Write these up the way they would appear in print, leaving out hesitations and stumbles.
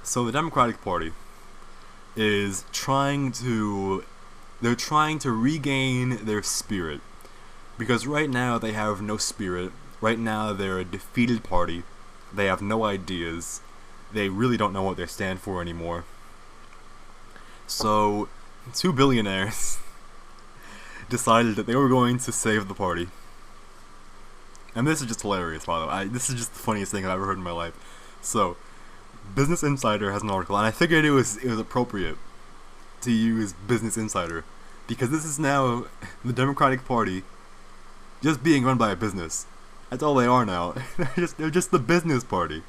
So the Democratic Party is they're trying to regain their spirit, because right now they have no spirit. Right now they're a defeated party. They have no ideas. They really don't know what they stand for anymore. So, two billionaires decided that they were going to save the party. And this is just hilarious, by the way. This is just the funniest thing I've ever heard in my life. So, Business Insider has an article, and I figured it was appropriate to use Business Insider, because this is now the Democratic Party just being run by a business. That's all they are now. They're just the business party.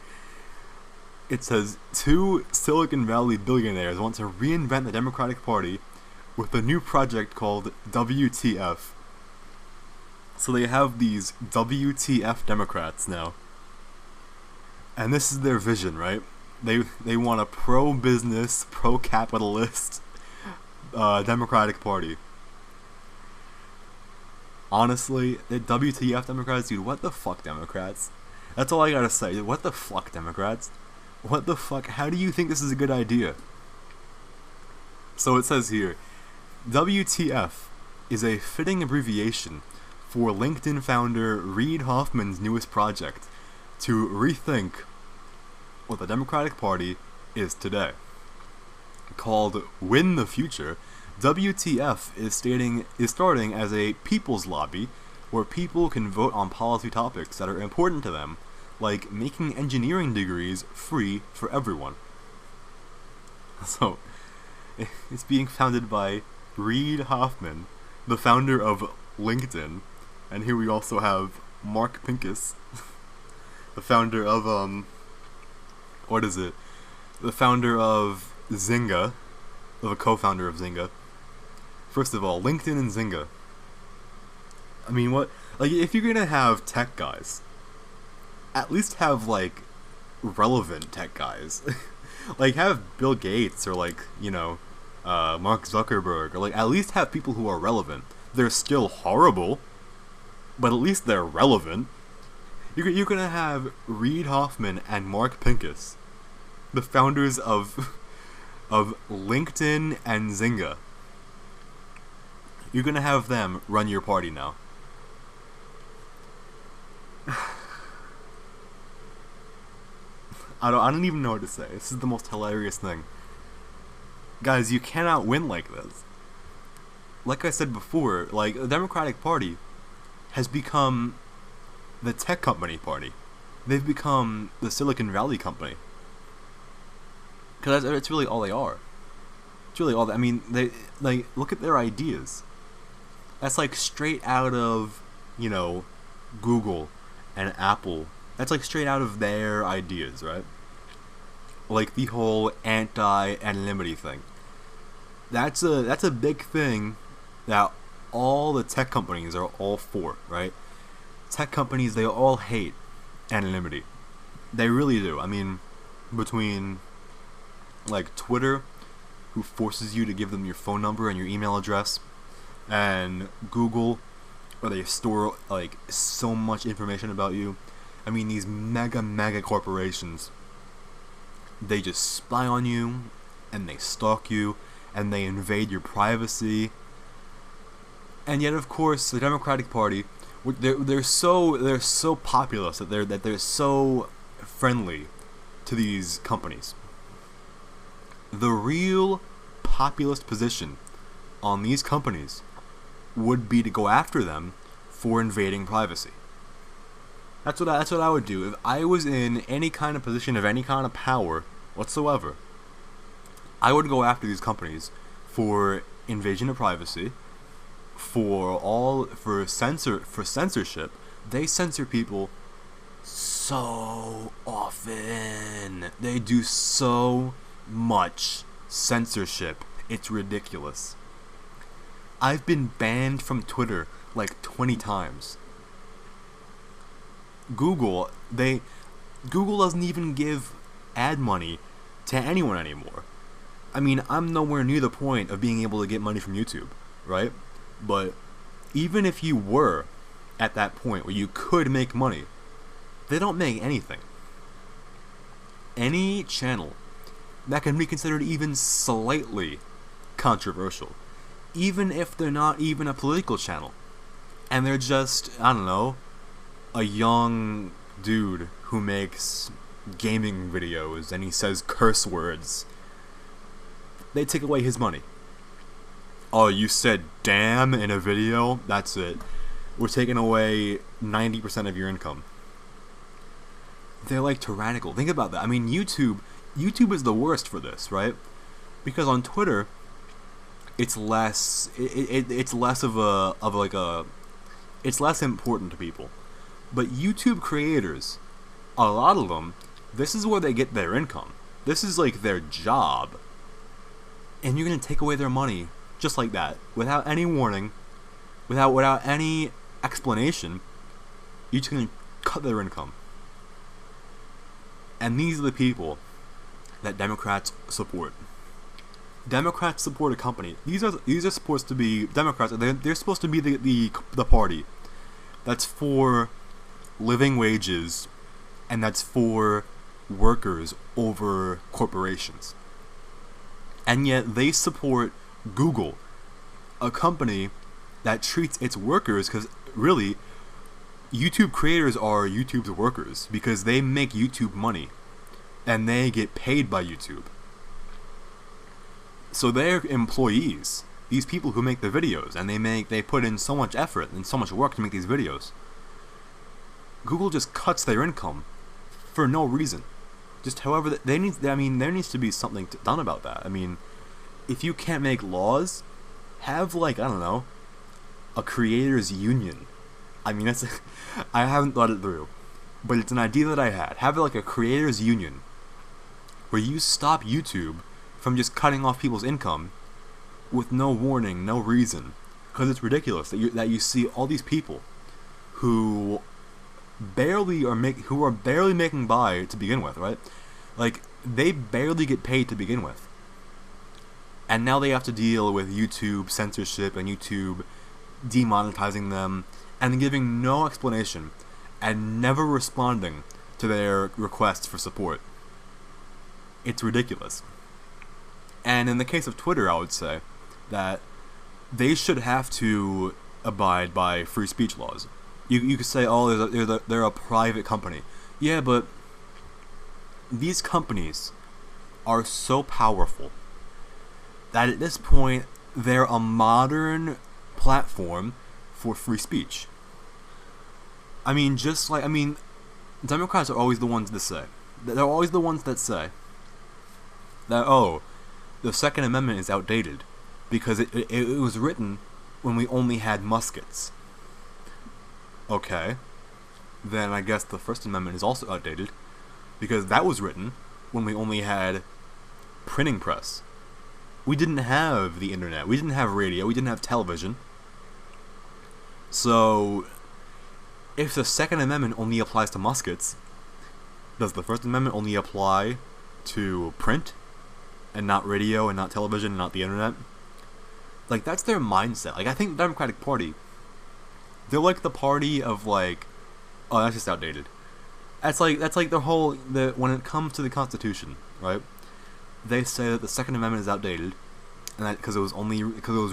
It says, two Silicon Valley billionaires want to reinvent the Democratic Party with a new project called WTF. So they have these WTF Democrats now. And this is their vision, right? They want a pro-business, pro-capitalist Democratic Party. Honestly, the WTF Democrats, dude, what the fuck, Democrats? That's all I gotta say. What the fuck, Democrats? What the fuck? How do you think this is a good idea? So it says here, WTF is a fitting abbreviation for LinkedIn founder Reid Hoffman's newest project to rethink what the Democratic Party is today. Called Win the Future, WTF is starting as a people's lobby where people can vote on policy topics that are important to them, like making engineering degrees free for everyone. So, it's being founded by Reid Hoffman, the founder of LinkedIn, and here we also have Mark Pincus, the founder of, the founder of Zynga, the co-founder of Zynga. First of all, LinkedIn and Zynga. I mean, what, like, if you're gonna have tech guys, at least have, like, relevant tech guys. Like, have Bill Gates or, like, Mark Zuckerberg, or, like, at least have people who are relevant. They're still horrible, but at least they're relevant. You're gonna have Reid Hoffman and Mark Pincus, the founders of LinkedIn and Zynga. You're gonna have them run your party now. I don't even know what to say. This is the most hilarious thing. Guys, you cannot win like this. Like I said before, like, the Democratic Party has become the tech company party. They've become the Silicon Valley company. Because it's really all they are. It's really all I mean, they, like, look at their ideas. That's like straight out of, Google and Apple. That's like straight out of their ideas, right? Like the whole anti-anonymity thing. That's a big thing that all the tech companies are all for, right? Tech companies, they all hate anonymity. They really do. I mean, between, like, Twitter, who forces you to give them your phone number and your email address, and Google, where they store, like, so much information about you. I mean, these mega corporations, they just spy on you, and they stalk you, and they invade your privacy. And yet, of course, the Democratic Party, they're so populous that they're so friendly to these companies. The real populist position on these companies would be to go after them for invading privacy. That's what I would do if I was in any kind of position of any kind of power whatsoever. I would go after these companies for invasion of privacy, for censorship. They censor people so often. They do so much censorship. It's ridiculous. I've been banned from Twitter like 20 times. Google doesn't even give ad money to anyone anymore. I mean, I'm nowhere near the point of being able to get money from YouTube, right? But even if you were at that point where you could make money, they don't make anything. Any channel that can be considered even slightly controversial, even if they're not even a political channel, and they're just, I don't know, a young dude who makes gaming videos and he says curse words. They take away his money. Oh, you said damn in a video? That's it. We're taking away 90% of your income. They're like tyrannical. Think about that. I mean, YouTube is the worst for this, right? Because on Twitter, it's less it's less it's less important to people. But YouTube creators, a lot of them, this is where they get their income. This is like their job. And you're going to take away their money just like that, without any warning, without any explanation. You're just going to cut their income. And these are the people that Democrats support. Democrats support a company. These are supposed to be Democrats. They're supposed to be the party that's for living wages, and that's for workers over corporations. And yet they support Google, a company that treats its workers, because really, YouTube creators are YouTube's workers, because they make YouTube money, and they get paid by YouTube. So they're employees, these people who make the videos, and they put in so much effort and so much work to make these videos. Google just cuts their income for no reason. Just however there needs to be something done about that. I mean, if you can't make laws, have, like, I don't know, a creators union. I mean, that's I haven't thought it through, but it's an idea that I had. Have like a creators union where you stop YouTube from just cutting off people's income with no warning, no reason, because it's ridiculous that you see all these people who are barely making by to begin with, right? Like, they barely get paid to begin with, and now they have to deal with YouTube censorship and YouTube demonetizing them and giving no explanation and never responding to their requests for support. It's ridiculous. And in the case of Twitter, I would say that they should have to abide by free speech laws. You could say, oh, they're a private company. Yeah, but these companies are so powerful that at this point they're a modern platform for free speech. I mean, Democrats are always the ones that say, they're always the ones that say that, oh, the Second Amendment is outdated because it was written when we only had muskets. Okay, then I guess the First Amendment is also outdated because that was written when we only had printing press. We didn't have the internet, we didn't have radio, we didn't have television. So, if the Second Amendment only applies to muskets, does the First Amendment only apply to print, and not radio, and not television, and not the internet? Like, that's their mindset. Like, I think the Democratic Party, they're like the party of, like, oh, that's just outdated. That's like their whole, when it comes to the Constitution, right? They say that the Second Amendment is outdated, and that because it was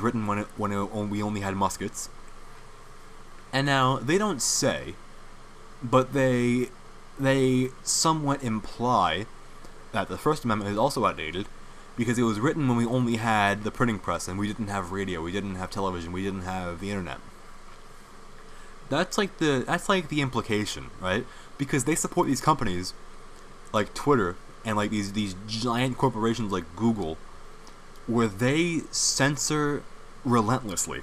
written when we only had muskets. And now they don't say, but they somewhat imply that the First Amendment is also outdated because it was written when we only had the printing press and we didn't have radio, we didn't have television, we didn't have the internet. That's like the implication, right? Because they support these companies like Twitter and like these giant corporations like Google, where they censor relentlessly.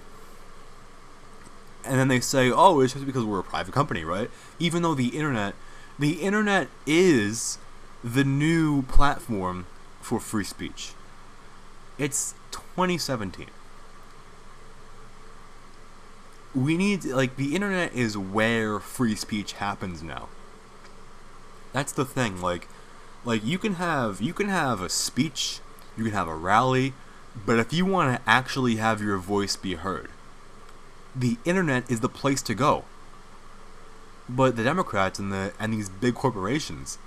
And then they say, oh, it's just because we're a private company, right? Even though the internet is the new platform for free speech. It's 2017. We need, like, the internet is where free speech happens now. That's the thing, like you can have a speech, you can have a rally, but if you want to actually have your voice be heard, the internet is the place to go. But the Democrats and these big corporations,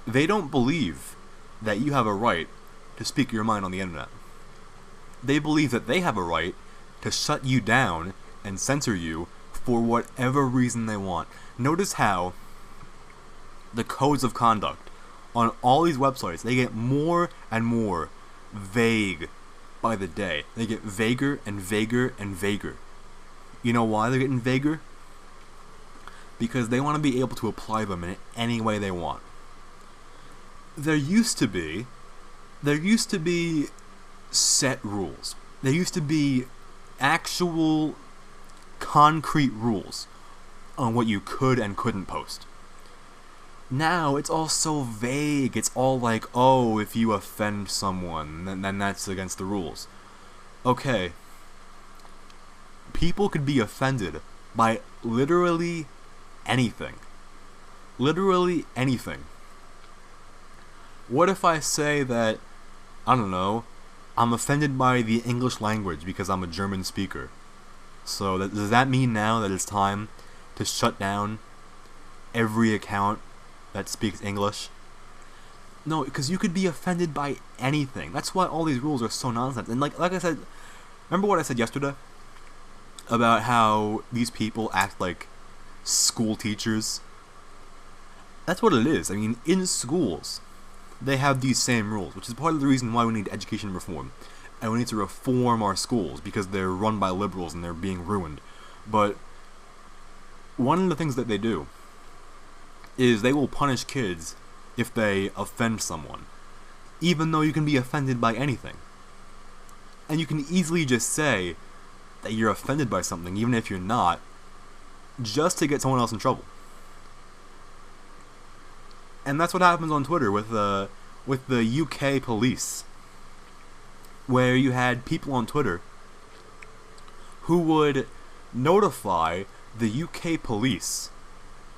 they don't believe that you have a right to speak your mind on the internet. They believe that they have a right to shut you down and censor you for whatever reason they want. Notice how the codes of conduct on all these websites, they get more and more vague by the day. They get vaguer and vaguer and vaguer. You know why they're getting vaguer? Because they want to be able to apply them in any way they want. There used to be set rules. There used to be actual concrete rules on what you could and couldn't post. Now it's all so vague. It's all like, oh, if you offend someone, then that's against the rules. Okay. People could be offended by literally anything. Literally anything. What if I say that, I don't know, I'm offended by the English language because I'm a German speaker? So does that mean now that it's time to shut down every account that speaks English? No, because you could be offended by anything. That's why all these rules are so nonsense. And like I said, remember what I said yesterday about how these people act like school teachers? That's what it is. I mean, in schools, they have these same rules, which is part of the reason why we need education reform. And we need to reform our schools, because they're run by liberals and they're being ruined. But one of the things that they do is they will punish kids if they offend someone, even though you can be offended by anything. And you can easily just say that you're offended by something, even if you're not, just to get someone else in trouble. And that's what happens on Twitter with the UK police, where you had people on Twitter who would notify the UK police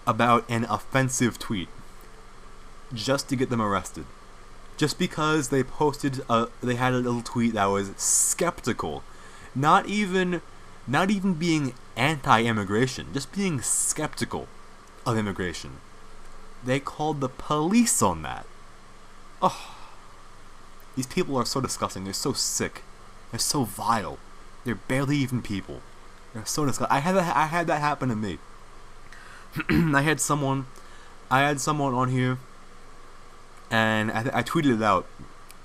about an offensive tweet just to get them arrested. Just because they they had a little tweet that was skeptical, not even being anti-immigration, just being skeptical of immigration. They called the police on that. Oh, these people are so disgusting. They're so sick. They're so vile. They're barely even people. They're so disgusting. I had that happen to me. I had someone on here, and I tweeted it out.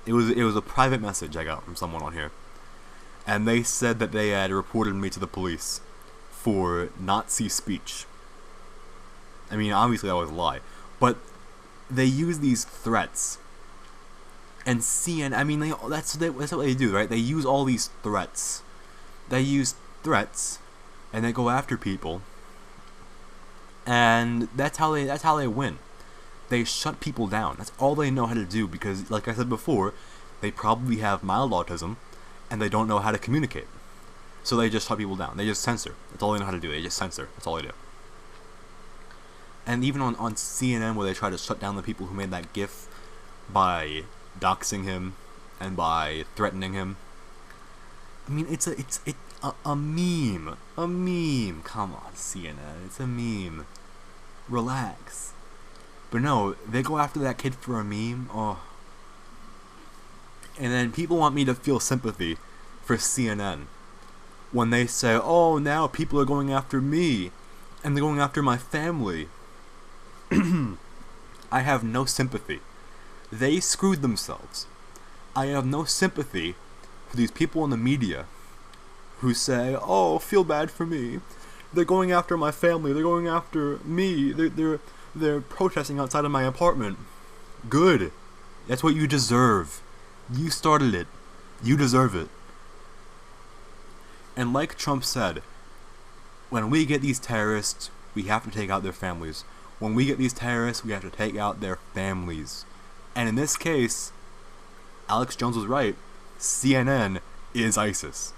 It was a private message I got from someone on here, and they said that they had reported me to the police for Nazi speech. I mean, obviously that was a lie, but they use these threats. And CNN, I mean, that's what they do, right? They use all these threats. They use threats, and they go after people. And that's how they win. They shut people down. That's all they know how to do, because, like I said before, they probably have mild autism, and they don't know how to communicate. So they just shut people down. They just censor. That's all they know how to do. They just censor. That's all they do. And even on CNN, where they try to shut down the people who made that GIF by doxing him and by threatening him. I mean, it's a meme. A meme. Come on, CNN. It's a meme. Relax. But no, they go after that kid for a meme. Oh. And then people want me to feel sympathy for CNN when they say, oh, now people are going after me and they're going after my family. I have no sympathy. They screwed themselves. I have no sympathy for these people in the media who say, oh, feel bad for me. They're going after my family. They're going after me. They're protesting outside of my apartment. Good. That's what you deserve. You started it. You deserve it. And like Trump said, when we get these terrorists, we have to take out their families. When we get these terrorists, we have to take out their families. And in this case, Alex Jones was right. CNN is ISIS.